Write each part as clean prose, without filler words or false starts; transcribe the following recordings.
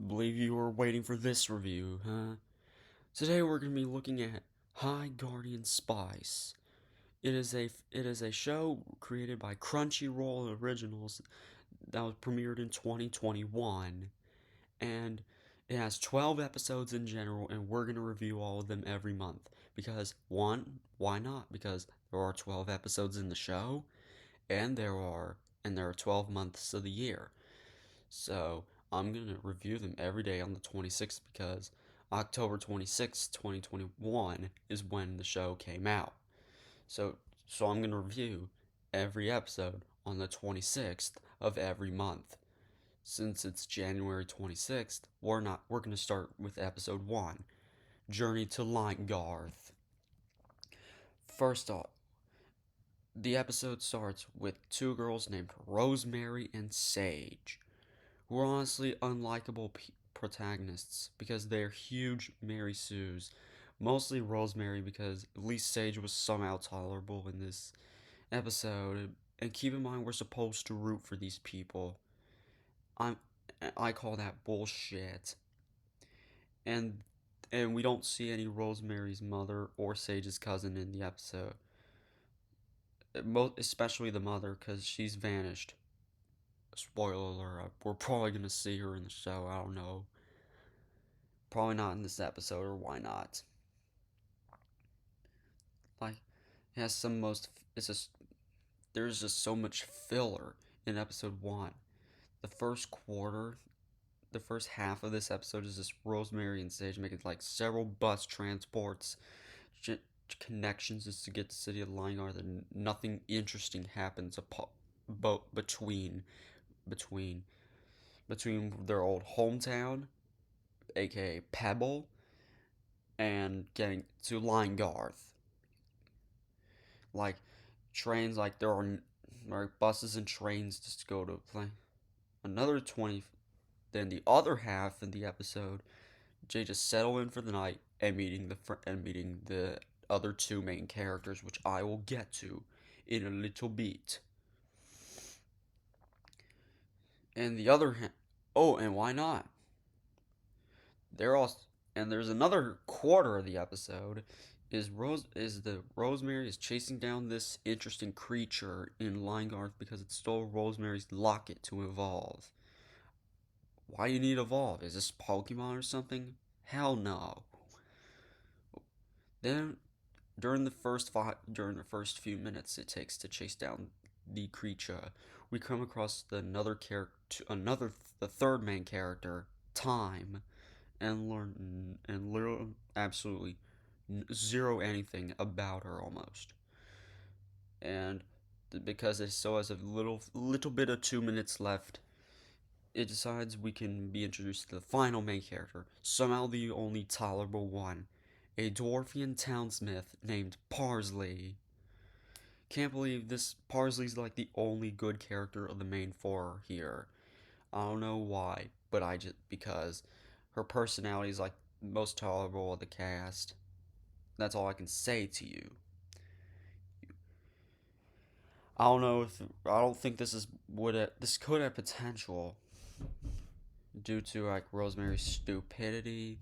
Believe you were waiting for this review, huh? Today we're going to be looking at High Guardian Spice. It is a show created by Crunchyroll Originals that was premiered in 2021, and it has 12 episodes in general, and we're going to review all of them every month because one, why not? Because there are 12 episodes in the show, and there are 12 months of the year. So I'm gonna review them every day on the 26th because October 26th, 2021 is when the show came out. So so I'm gonna review every episode on the 26th of every month. Since it's January 26th, we're gonna start with episode 1, Journey to Lyngarth. First off, the episode starts with two girls named Rosemary and Sage, who are honestly unlikable protagonists because they're huge Mary Sues. Mostly Rosemary because at least Sage was somehow tolerable in this episode. And keep in mind, we're supposed to root for these people. I'm, I call that bullshit. And and we don't see any Rosemary's mother or Sage's cousin in the episode. Especially the mother, because she's vanished. Spoiler alert, we're probably gonna see her in the show, I don't know. Probably not in this episode, or why not? Like, it has some most. It's just. There's just so much filler in episode 1. The first quarter, the first half of this episode is just Rosemary and Sage making like several bus transports, connections just to get to the city of Lyngarth, and nothing interesting happens between between between their old hometown, aka Pebble, and getting to Lyngarth. Like trains, like there are buses and trains just to go to play. Another 20. Then the other half of the episode, Jay just settle in for the night and meeting the other two main characters, which I will get to in a little bit. And the other hand, oh, and why not? They're all, and there's another quarter of the episode is the Rosemary is chasing down this interesting creature in Lyngarth because it stole Rosemary's locket to evolve. Why do you need to evolve? Is this Pokemon or something? Hell no. Then during the first few minutes it takes to chase down the creature, we come across the third main character, Time, and learn absolutely zero anything about her almost. And because it still has a little bit of 2 minutes left, it decides we can be introduced to the final main character, somehow the only tolerable one, a dwarfian townsmith named Parsley. Can't believe this Parsley's like the only good character of the main four here. I don't know why, but I just because her personality is like most tolerable of the cast. That's all I can say to you. I don't think this could have potential due to like Rosemary's stupidity.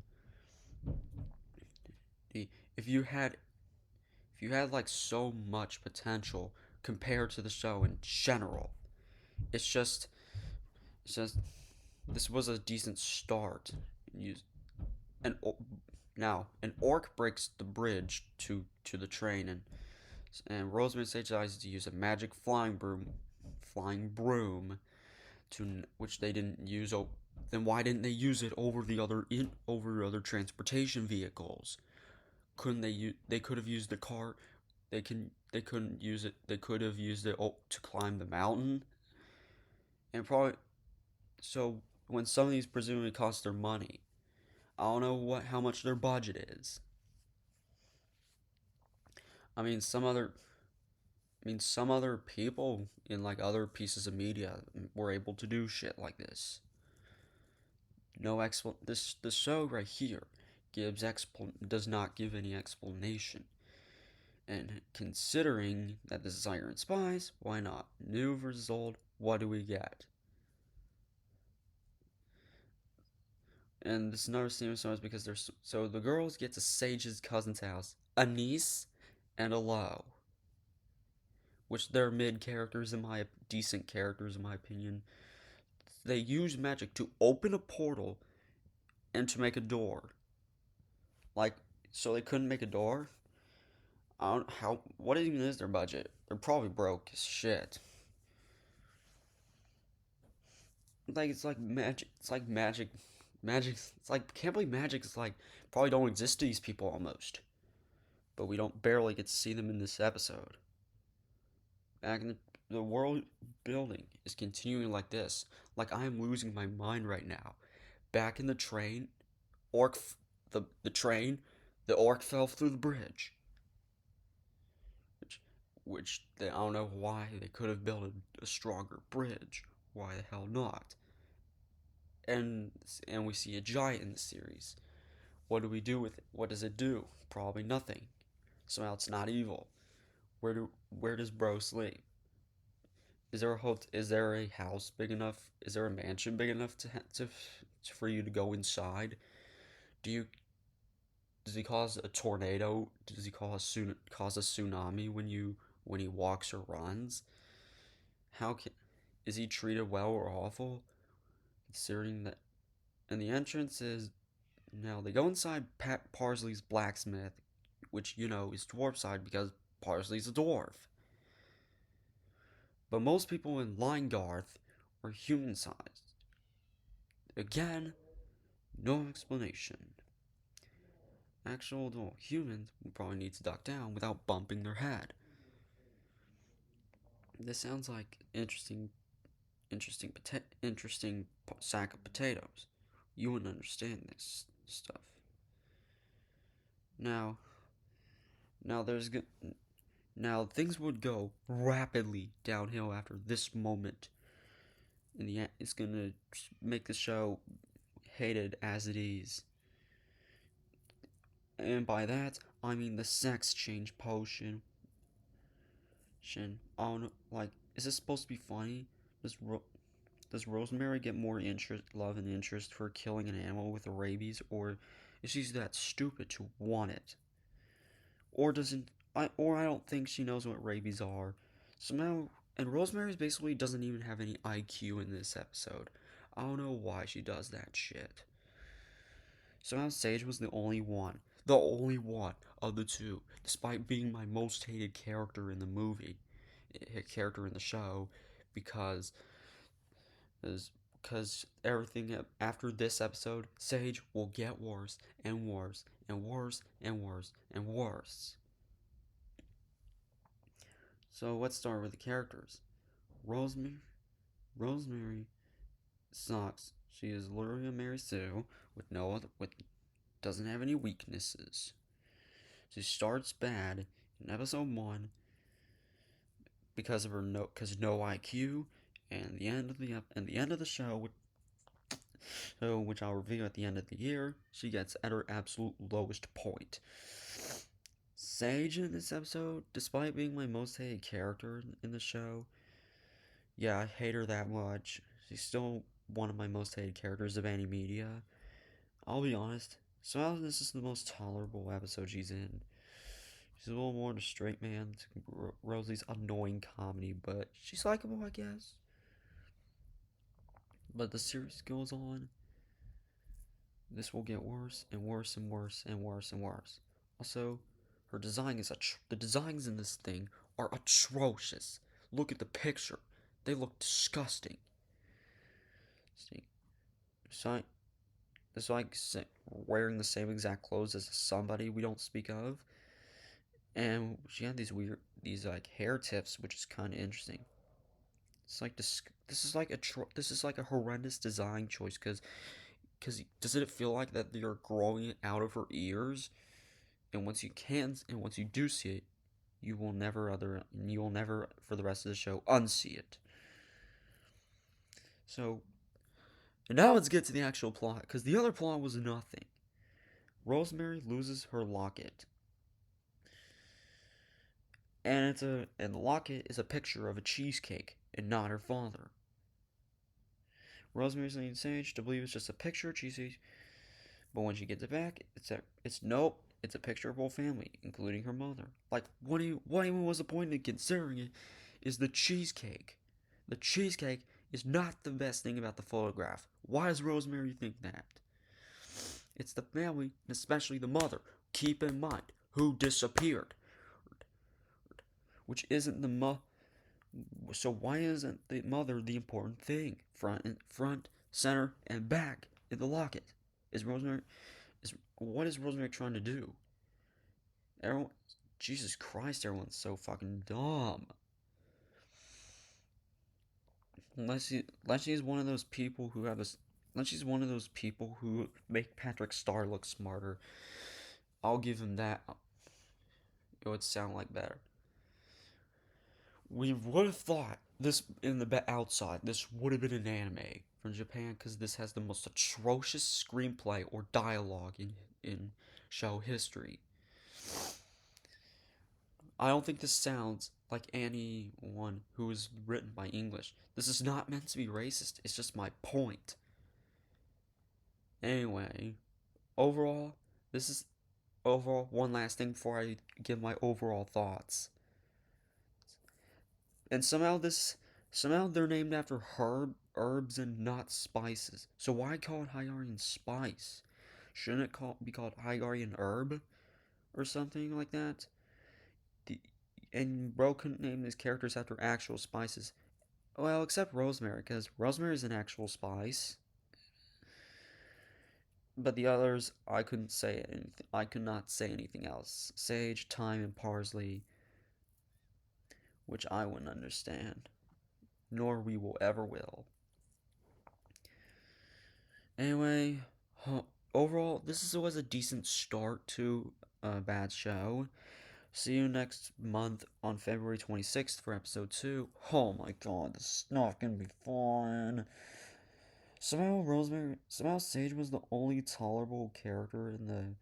If you had like so much potential compared to the show in general, it's just it's just this was a decent start. You and now an orc breaks the bridge to the train, and Rosemary Sage decides to use a magic flying broom to which they didn't use. Then why didn't they use it over the other transportation vehicles? Couldn't they use? They could have used the cart. They couldn't use it. They could have used it to climb the mountain, and probably so when some of these presumably cost their money. I don't know how much their budget is. I mean some other people in like other pieces of media were able to do shit like this. No expl this the show right here does not give any explanation. And considering that this is Iron Spies, why not? New versus old, what do we get? and this another scene is because so the girls get to Sage's cousin's house, a niece and a low, which they're mid characters in my decent characters in my opinion. They use magic to open a portal and to make a door. Like, so they couldn't make a door. I don't how. What even is their budget? They're probably broke as shit. Like it's like magic. It's like magic. Magic. It's like can't believe magic is like probably don't exist to these people almost. But we don't barely get to see them in this episode. Back in the world building is continuing like this. Like I am losing my mind right now. Back in the train, the train, the orc fell through the bridge. Which I don't know why they could have built a stronger bridge. Why the hell not? And and we see a giant in the series. What do we do with it? What does it do? Probably nothing. Somehow it's not evil. Where does Bro sleep? Is there a house big enough? Is there a mansion big enough for you to go inside? Do you does he cause a tornado? Does he cause a tsunami when he walks or runs? How can is he treated well or awful? Considering that, and the entrance is now they go inside Pat Parsley's blacksmith, which you know is dwarf side because Parsley's a dwarf. But most people in Lyngarth are human sized. Again, no explanation. Actual adult humans would probably need to duck down without bumping their head. This sounds like interesting sack of potatoes. You wouldn't understand this stuff. Now, now there's now things would go rapidly downhill after this moment. In the end, it's gonna make the show hated as it is. And by that, I mean the sex change potion. On like, is this supposed to be funny? Does Rosemary get more love and interest for killing an animal with rabies, or is she that stupid to want it? Or doesn't I don't think she knows what rabies are. Somehow, and Rosemary's basically doesn't even have any IQ in this episode. I don't know why she does that shit. Somehow Sage was the only one of the two, despite being my most hated character in the movie, character in the show, because because everything after this episode, Sage will get worse and worse and worse and worse and worse. So let's start with the characters. Rosemary. Rosemary sucks. She is literally a Mary Sue with doesn't have any weaknesses. She starts bad in episode 1 because of her no IQ, and the end of the show, which I'll review at the end of the year, she gets at her absolute lowest point. Sage in this episode, despite being my most hated character in the show, yeah, I hate her that much. She's still one of my most hated characters of any media. I'll be honest, somehow this is the most tolerable episode she's in. She's a little more of a straight man to Rosie's annoying comedy, but she's likable, I guess. But the series goes on. This will get worse and worse and worse and worse and worse. Also, her design is the designs in this thing are atrocious. Look at the picture; they look disgusting. See, so it's like wearing the same exact clothes as somebody we don't speak of, and she had these like hair tips, which is kind of interesting. It's like this is like a horrendous design choice because doesn't it feel like that you're growing it out of her ears? And once you do see it, you will never for the rest of the show unsee it. So, and now let's get to the actual plot, because the other plot was nothing. Rosemary loses her locket, and the locket is a picture of a cheesecake and not her father. Rosemary's leading Sage to believe it's just a picture of cheesecake, But when she gets it back, it's nope. It's a picture of her whole family, including her mother. Like, what even was the point in considering it? Is the cheesecake? The cheesecake is not the best thing about the photograph. Why does Rosemary think that? It's the family, and especially the mother. Keep in mind who disappeared, which isn't the So why isn't the mother the important thing? Front, center, and back in the locket. Is Rosemary? What is Rosemary trying to do? Everyone, Jesus Christ, everyone's so fucking dumb. Unless she's one of those people who have this. Unless she's one of those people who make Patrick Star look smarter. I'll give him that. It would sound like better. We would have thought this in the outside. This would have been an anime from Japan because this has the most atrocious screenplay or dialogue in show history. I don't think this sounds like anyone who is written by English. This is not meant to be racist. It's just my point. Anyway, overall, this is overall one last thing before I give my overall thoughts. And somehow they're named after herbs and not spices. So why call it Hungarian spice? Shouldn't it be called Hungarian herb or something like that? And bro couldn't name his characters after actual spices. Well, except rosemary, because rosemary is an actual spice. But the others, I couldn't say anything. I could not say anything else. Sage, thyme, and parsley, which I wouldn't understand, nor we will ever will. Anyway, overall, was a decent start to a bad show. See you next month on February 26th for episode 2. Oh my god, this is not gonna be fun. Somehow Sage was the only tolerable character in the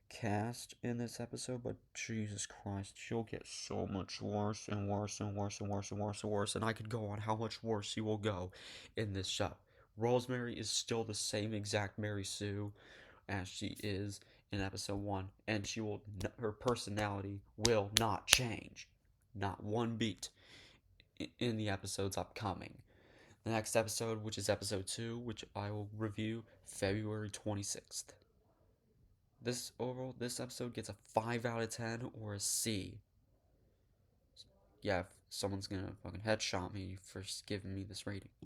cast in this episode, but Jesus Christ, she'll get so much worse and worse and worse and worse and worse and worse, and I could go on how much worse she will go in this show. Rosemary is still the same exact Mary Sue as she is in episode 1, and her personality will not change, not one beat, in the episodes upcoming. The next episode, which is episode 2, which I will review February 26th. This episode gets a 5 out of 10 or a C. Yeah, if someone's gonna fucking headshot me for giving me this rating.